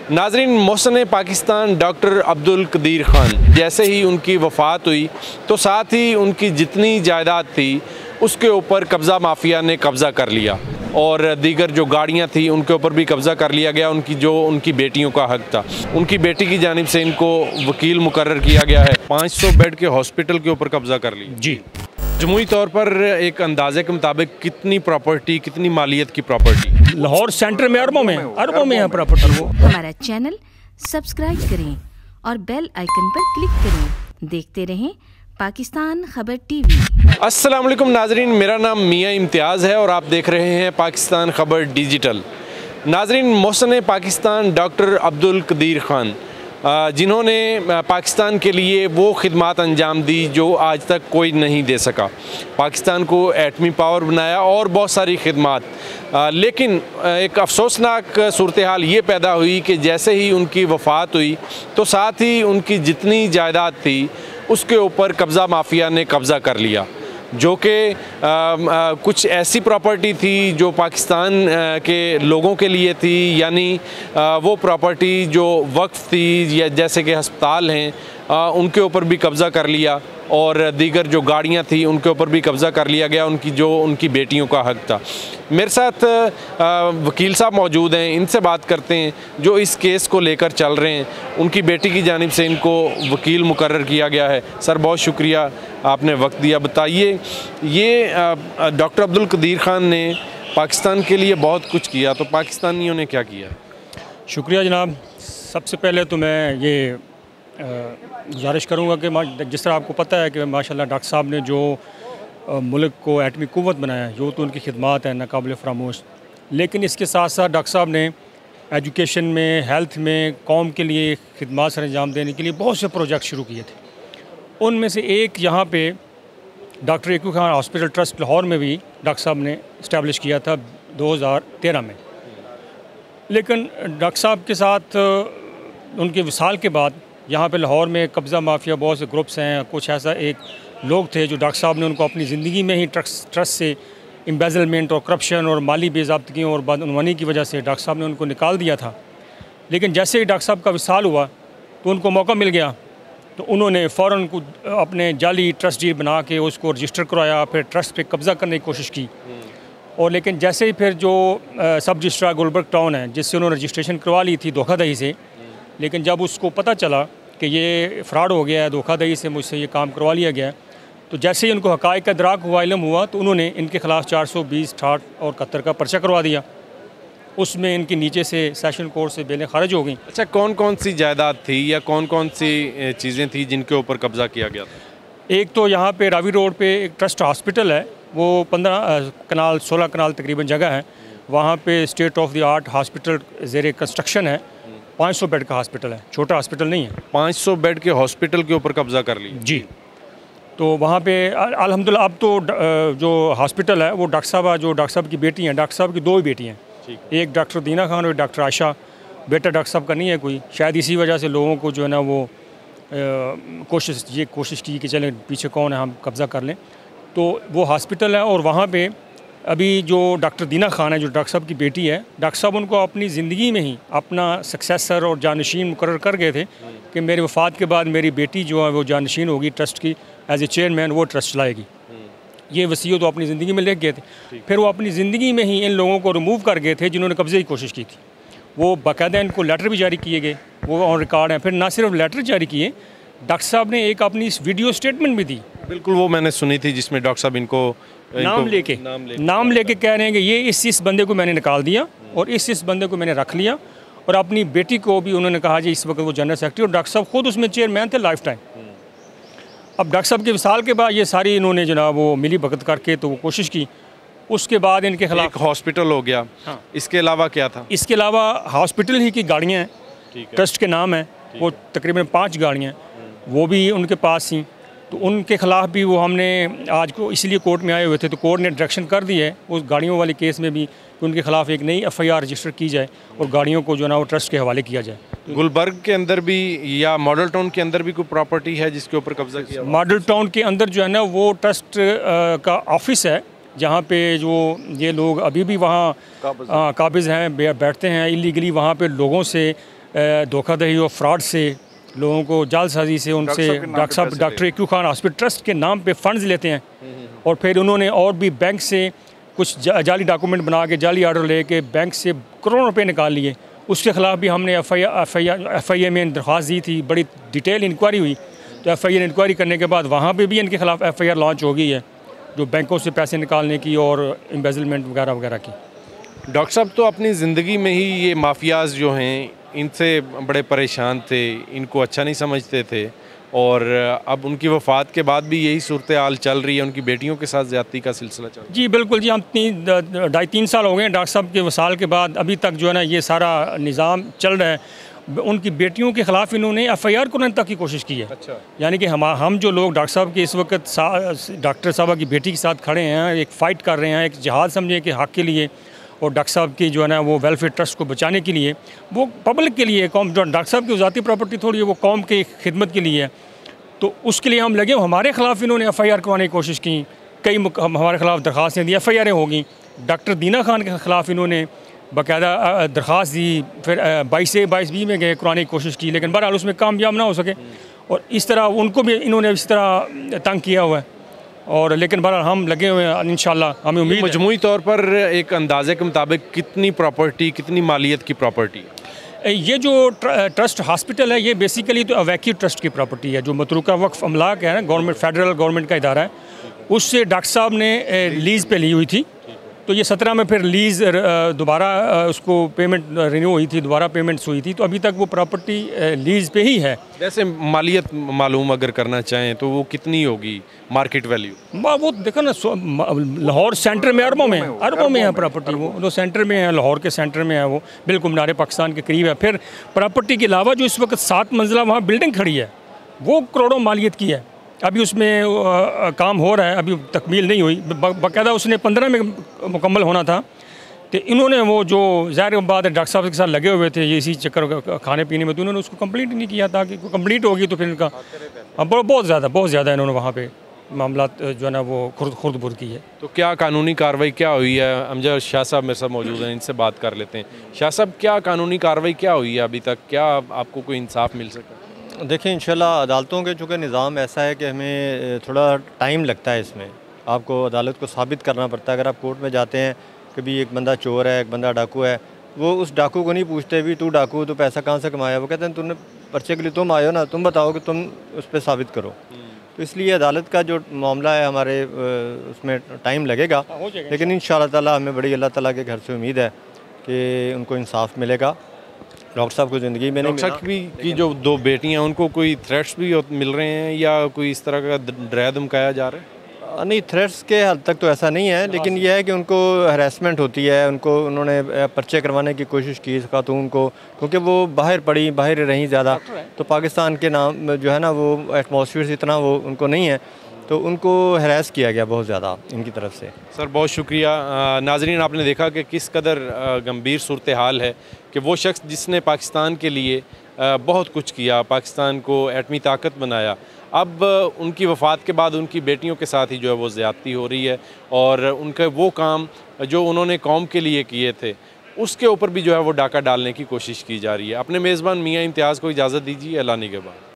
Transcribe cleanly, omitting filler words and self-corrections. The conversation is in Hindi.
नाजरीन, मोहसिन पाकिस्तान डॉक्टर अब्दुल कदीर ख़ान जैसे ही उनकी वफ़ात हुई तो साथ ही उनकी जितनी जायदाद थी उसके ऊपर कब्ज़ा माफिया ने कब्ज़ा कर लिया और दीगर जो गाड़ियाँ थी उनके ऊपर भी कब्ज़ा कर लिया गया। उनकी बेटियों का हक़ था, उनकी बेटी की जानिब से इनको वकील मुकर्रर किया गया है। 500 बेड के हॉस्पिटल के ऊपर कब्ज़ा कर लिया जी। जमुई तौर पर एक अंदाजे के मुताबिक कितनी प्रॉपर्टी, कितनी मालियत की प्रॉपर्टी? लाहौर सेंटर में अरबों में है प्रॉपर्टी। वो हमारा चैनल सब्सक्राइब करें और बेल आइकन पर क्लिक करें। देखते रहें पाकिस्तान खबर टीवी। अस्सलाम वालेकुम नाजरीन, मेरा नाम मियाँ इम्तियाज़ है और आप देख रहे हैं पाकिस्तान खबर डिजिटल। नाजरीन, मोहसिन पाकिस्तान डॉक्टर अब्दुल कदीर ख़ान जिन्होंने पाकिस्तान के लिए वो खिदमात अंजाम दी जो आज तक कोई नहीं दे सका, पाकिस्तान को एटमी पावर बनाया और बहुत सारी खिदमात। लेकिन एक अफसोसनाक सूरत हाल ये पैदा हुई कि जैसे ही उनकी वफ़ात हुई तो साथ ही उनकी जितनी जायदाद थी उसके ऊपर कब्ज़ा माफिया ने कब्ज़ा कर लिया, जो कि कुछ ऐसी प्रॉपर्टी थी जो पाकिस्तान के लोगों के लिए थी, यानी वो प्रॉपर्टी जो वक्फ थी या जैसे कि अस्पताल हैं उनके ऊपर भी कब्ज़ा कर लिया और दीगर जो गाड़ियाँ थी उनके ऊपर भी कब्ज़ा कर लिया गया। उनकी बेटियों का हक़ था। मेरे साथ वकील साहब मौजूद हैं, इनसे बात करते हैं जो इस केस को लेकर चल रहे हैं। उनकी बेटी की जानिब से इनको वकील मुकर्रर किया गया है। सर, बहुत शुक्रिया, आपने वक्त दिया। बताइए, ये डॉक्टर अब्दुल कदीर ख़ान ने पाकिस्तान के लिए बहुत कुछ किया, तो पाकिस्तानियों ने क्या किया? शुक्रिया जनाब। सबसे पहले तो मैं ये गुजारिश करूँगा कि जिस तरह आपको पता है कि माशाल्लाह डॉक्टर साहब ने जो मुल्क को एटमी कुव्वत बनाया, जो तो उनकी खिदमात है नाकाबिल फरामोश। लेकिन इसके साथ साथ डॉक्टर साहब ने एजुकेशन में, हेल्थ में कौम के लिए खिदमात सर अंजाम देने के लिए बहुत से प्रोजेक्ट शुरू किए थे। उनमें से एक यहाँ पे डॉक्टर एकू खान हॉस्पिटल ट्रस्ट लाहौर में भी डॉक्टर साहब ने इस्टेब्लिश किया था 2013 में। लेकिन डॉक्टर साहब के साथ उनके विसाल के बाद यहाँ पे लाहौर में कब्ज़ा माफिया बहुत से ग्रुप्स हैं। कुछ ऐसा एक लोग थे जो डॉक्टर साहब ने उनको अपनी ज़िंदगी में ही ट्रस्ट से एम्बेज़लमेंट और करप्शन और माली बेज़ाब्तगियों और बदअनवानी की वजह से डॉक्टर साहब ने उनको निकाल दिया था। लेकिन जैसे ही डॉक्टर साहब का विसाल हुआ तो उनको मौका मिल गया, तो उन्होंने फ़ौरन को अपने जाली ट्रस्ट डीड बना के उसको रजिस्टर करवाया, फिर ट्रस्ट पे कब्ज़ा करने की कोशिश की। और लेकिन जैसे ही फिर जो सब रजिस्ट्रार गुलबर्ग टाउन है जिससे उन्होंने रजिस्ट्रेशन करवा ली थी धोखाधड़ी से, लेकिन जब उसको पता चला कि ये फ़्रॉड हो गया है, धोखाधड़ी से मुझसे ये काम करवा लिया गया, तो जैसे ही उनको हक़ाइक़ का इदराक हुआ, इल्म हुआ, तो उन्होंने इनके ख़िलाफ़ 420, 68 और 71 का पर्चा करवा दिया। उसमें इनके नीचे से सेशन कोर्ट से बेलें खारिज हो गई। अच्छा, कौन कौन सी जायदाद थी या कौन कौन सी चीज़ें थी जिनके ऊपर कब्ज़ा किया गया था? एक तो यहाँ पे रावी रोड पे एक ट्रस्ट हॉस्पिटल है, वो 15 कनाल 16 कनाल तकरीबन जगह है। वहाँ पे state of the art hospital ज़ेरे कंस्ट्रक्शन है। 500 बेड का हॉस्पिटल है, छोटा हॉस्पिटल नहीं है। 500 बेड के हॉस्पिटल के ऊपर कब्ज़ा कर लिया जी। तो वहाँ पे अल्हम्दुलिल्लाह अब तो जो हॉस्पिटल है वो डॉक्टर साहब की बेटी हैं। डॉक्टर साहब की 2 ही बेटी हैं, एक डॉक्टर दीना खान और डॉक्टर आयशा। बेटा डॉक्टर साहब का नहीं है कोई। शायद इसी वजह से लोगों को जो है ना वो कोशिश की कि चलें पीछे कौन है, हम कब्ज़ा कर लें। तो वो हॉस्पिटल है और वहाँ पे अभी जो डॉक्टर दीना खान है, जो डॉक्टर साहब की बेटी है, डॉक्टर साहब उनको अपनी ज़िंदगी में ही अपना सक्सेसर और जानशीन मुकर्रर कर गए थे कि मेरी वफ़ात के बाद मेरी बेटी जो है वो जानशीन होगी ट्रस्ट की, एज ए चेयरमैन वो ट्रस्ट चलाएगी। ये वसीयत तो अपनी ज़िंदगी में लिख गए थे। फिर वो अपनी ज़िंदगी में ही इन लोगों को रिमूव कर गए थे जिन्होंने कब्ज़े की कोशिश की थी। वो बाकायदा इनको लेटर भी जारी किए गए, वो ऑन रिकॉर्ड हैं। फिर ना सिर्फ लेटर जारी किए, डॉक्टर साहब ने एक अपनी वीडियो स्टेटमेंट भी दी। बिल्कुल, वो मैंने सुनी थी जिसमें डॉक्टर साहब इनको नाम लेके कह रहे हैं कि ये इस बंदे को मैंने निकाल दिया और इस बंदे को मैंने रख लिया। और अपनी बेटी को भी उन्होंने कहा जी इस वक्त वो जनरल सेक्रेटरी और डॉक्टर साहब खुद उसमें चेयरमैन थे लाइफ टाइम। अब डॉक्टर साहब के विसाल के बाद ये सारी इन्होंने जनाब वो मिली भगत करके तो वो कोशिश की। उसके बाद इनके खिलाफ हॉस्पिटल हो गया। हाँ। इसके अलावा क्या था? इसके अलावा हॉस्पिटल ही की गाड़ियाँ हैं, ट्रस्ट के नाम है, वो तकरीबन 5 गाड़ियाँ वो भी उनके पास थी। तो उनके ख़िलाफ़ भी वो हमने आज को इसलिए कोर्ट में आए हुए थे, तो कोर्ट ने डायरेक्शन कर दी है उस गाड़ियों वाले केस में भी कि उनके ख़िलाफ़ एक नई FIR रजिस्टर की जाए और गाड़ियों को जो है ना वो ट्रस्ट के हवाले किया जाए। गुलबर्ग के अंदर भी या मॉडल टाउन के अंदर भी कोई प्रॉपर्टी है जिसके ऊपर कब्ज़ा किया? मॉडल टाउन के अंदर जो है ना वो ट्रस्ट का ऑफिस है जहाँ पे जो ये लोग अभी भी वहाँ काबिज़ हैं, बैठते हैं इलीगली। वहाँ पे लोगों से धोखाधड़ी और फ्रॉड से, लोगों को जालसाजी से, उनसे डॉक्टर साहब doctor AQ Khan hospital trust के नाम पे फ़ंड्स लेते हैं और फिर उन्होंने और भी बैंक से कुछ जाली डॉक्यूमेंट बना के, जाली आर्डर लेके बैंक से करोड़ों रुपए निकाल लिए। उसके ख़िलाफ़ भी हमने FIA में दरख्वास्त दी थी, बड़ी डिटेल इंक्वायरी हुई। तो FIA इंक्वायरी करने के बाद वहाँ पे भी इनके ख़िलाफ़ FIR लॉन्च हो गई है, जो बैंकों से पैसे निकालने की और एम्बेजलमेंट वगैरह वगैरह की। डॉक्टर साहब तो अपनी ज़िंदगी में ही ये माफियाज जो हैं इनसे बड़े परेशान थे, इनको अच्छा नहीं समझते थे, और अब उनकी वफ़ात के बाद भी यही सूरत हाल चल रही है, उनकी बेटियों के साथ ज़्यादती का सिलसिला चल रहा है। जी बिल्कुल जी, हम 2.5-3 साल हो गए हैं डॉक्टर साहब के वसाल के बाद, अभी तक जो है ना ये सारा निज़ाम चल रहा है। उनकी बेटियों के ख़िलाफ़ इन्होंने FIR करने तक की कोशिश की है। अच्छा। यानी कि हम जो लोग डॉक्टर साहब के इस वक्त डॉक्टर साहबा की बेटी के साथ खड़े हैं, एक फ़ाइट कर रहे हैं, एक जिहाद समझे कि हक़ के लिए, और डॉक्टर साहब की जो है ना वो वेलफेयर ट्रस्ट को बचाने के लिए, वो पब्लिक के लिए, कौम, जो डॉक्टर साहब की ज़ाती प्रॉपर्टी थोड़ी है, वो कौम की खिदमत के लिए है, तो उसके लिए हम लगे। हमारे ख़िलाफ़ इन्होंने FIR करवाने की कोशिश की, कई हमारे ख़िलाफ़ दरख्वास्तें दी, FIR हो गई। डॉक्टर दीना खान के ख़िलाफ़ इन्होंने बाकायदा दरख्वास्त दी, फिर 22 में गए, कराने की कोशिश की, लेकिन बहरहाल उसमें कामयाब ना हो सके, और इस तरह उनको भी इन्होंने इस तरह तंग किया हुआ है। और लेकिन बहरहाल हम लगे हुए हैं, इंशाल्लाह हमें उम्मीद है। मजमूई तौर पर एक अंदाजे के मुताबिक कितनी प्रॉपर्टी, कितनी मालियत की प्रॉपर्टी है? ये जो ट्रस्ट हॉस्पिटल है, ये बेसिकली तो अवैक्यू ट्रस्ट की प्रॉपर्टी है, जो मतरूका वक्फ अमलाक है ना, गवर्नमेंट, फेडरल गवर्नमेंट का इदारा है, उससे डॉक्टर साहब ने लीज़ पे ली हुई थी। तो ये 17 में फिर लीज़ दोबारा उसको पेमेंट रिन्यू हुई थी, दोबारा पेमेंट्स हुई थी, तो अभी तक वो प्रॉपर्टी लीज़ पे ही है। वैसे मालियत मालूम अगर करना चाहें तो वो कितनी होगी मार्केट वैल्यू? वो देखो ना, लाहौर सेंटर में अरबों में है प्रॉपर्टी, वो सेंटर में है, लाहौर के सेंटर में है, वो बिल्कुल मीनार पाकिस्तान के करीब है। फिर प्रॉपर्टी के अलावा जो इस वक्त 7 मंजिला वहाँ बिल्डिंग खड़ी है, वो करोड़ों मालियत की है। अभी उसमें काम हो रहा है, अभी तकमील नहीं हुई, बाकायदा उसने 15 में मुकम्मल होना था। तो इन्होंने वो जो ज़ाहिर बात है डॉक्टर साहब के साथ लगे हुए थे ये इसी चक्कर खाने पीने में, तो उन्होंने उसको कंप्लीट नहीं किया था कि कंप्लीट होगी तो फिर इनका बहुत ज़्यादा इन्होंने वहाँ पे मामला जो है ना वो खुर्द बुर्द की है। तो क्या कानूनी कार्रवाई क्या हुई है? अमजद शाह साहब मेरे साथ मौजूद हैं, इनसे बात कर लेते हैं। शाह साहब, क्या कानूनी कार्रवाई क्या हुई है अभी तक? क्या आपको कोई इंसाफ मिल सका? देखिए, इंशाल्लाह अदालतों के चूँकि निज़ाम ऐसा है कि हमें थोड़ा टाइम लगता है, इसमें आपको अदालत को साबित करना पड़ता है। अगर आप कोर्ट में जाते हैं, कभी एक बंदा चोर है, एक बंदा डाकू है, वो उस डाकू को नहीं पूछते भी तू डाकू, तो पैसा कहाँ से कमाया, वो कहते हैं तुमने पर्चे के लिए तुम आए हो ना, तुम बताओ कि तुम उस पर साबित करो। तो इसलिए अदालत का जो मामला है हमारे उसमें टाइम लगेगा, लेकिन इंशाअल्लाह ताला हमें बड़ी अल्लाह ताला के घर से उम्मीद है कि उनको इंसाफ मिलेगा। डॉक्टर साहब को ज़िंदगी में नहीं मिला। डॉक्टर साहब की जो 2 बेटियां, उनको कोई थ्रेट्स भी मिल रहे हैं या कोई इस तरह का डराया धमकाया जा रहा है? नहीं, थ्रेट्स के हद तक तो ऐसा नहीं है, लेकिन यह है कि उनको हरासमेंट होती है, उन्होंने पर्चे करवाने की कोशिश की खातून को, क्योंकि वो बाहर रहीं ज़्यादा, तो पाकिस्तान के नाम जो है ना वो एटमॉस्फेयर इतना वो उनको नहीं है, तो उनको हरास किया गया बहुत ज़्यादा इनकी तरफ से। सर बहुत शुक्रिया। नाजरीन, आपने देखा कि किस कदर गंभीर सूरत हाल है कि वो शख्स जिसने पाकिस्तान के लिए बहुत कुछ किया, पाकिस्तान को एटमी ताकत बनाया, अब उनकी वफ़ात के बाद उनकी बेटियों के साथ ही जो है वो ज़्यादती हो रही है, और उनके वो काम जो उन्होंने कौम के लिए किए थे उसके ऊपर भी जो है वो डाका डालने की कोशिश की जा रही है। अपने मेज़बान मियाँ इम्तियाज़ को इजाज़त दीजिए। अल्लाह निगहबान।